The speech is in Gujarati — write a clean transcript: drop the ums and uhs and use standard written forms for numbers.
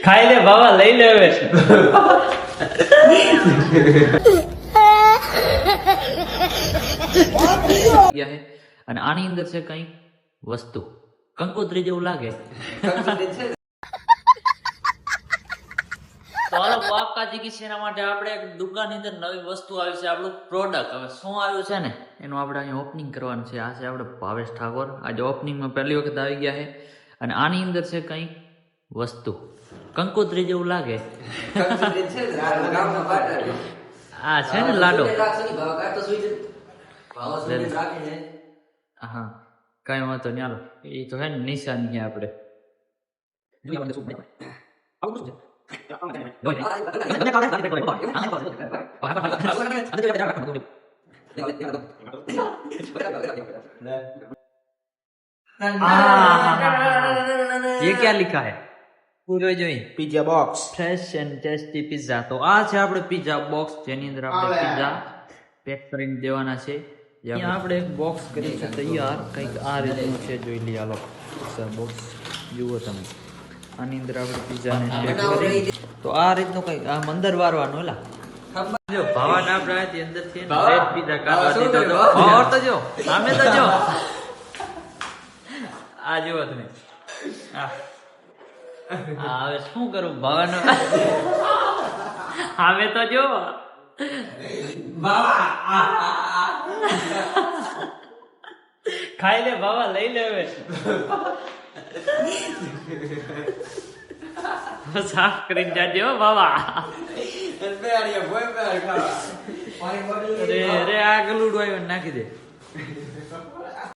ખાઈ લે બાબા, લઈ લે હવે. અને આની અંદર છે કઈ વસ્તુ કંકોત્રી જેવું લાગે. એના માટે આપણે એક દુકાનની અંદર નવી વસ્તુ આવી છે, આપણું પ્રોડક્ટ. હવે શું આવ્યું છે ને એનું આપણે અહીંયા ઓપનિંગ કરવાનું છે. આ છે આપણે ભાવેશ ઠાકોર. આજે ઓપનિંગમાં પહેલી વખત આવી ગયા છે. અને આની અંદર છે કઈ વસ્તુ કંકોત્રી જેવું લાગે. આ છે ને લાડો. હા, કઈ વાંધો નહીં. હાલો, એ તો હે ને નિશાની આપણે. ये क्या लिखा है? પૂરો જોઈ pizza box, fresh and tasty pizza. તો આ છે આપણે પિઝા બોક્સ, જેની અંદર આપણે પિઝા પેક કરીને દેવાના છે. અહીંયા આપણે એક બોક્સ કરી છે તૈયાર. કંઈક આ રીતનું છે, જોઈ લઈએ. હાલો, પિઝા બોક્સ જુઓ તમે. આની અંદર આપણે પિઝાને પેક કરી. તો આ રીતનું કંઈક આ અંદર વારવાનું. એલા જો ભાવાને આપણે આથી અંદર થી રેડ પિઝા કાઢવા દીધો તો ભાવ તો જો સામે તો જો આ જુઓ તમે. હવે શું કરું ભાવાનો? હવે તો જો ખાઈ લે બાબા, લઈ લે હવે. સાફ કરીને જાજે હો બાબા. અરે આ ગલુડું આવ્યું નાખી દે.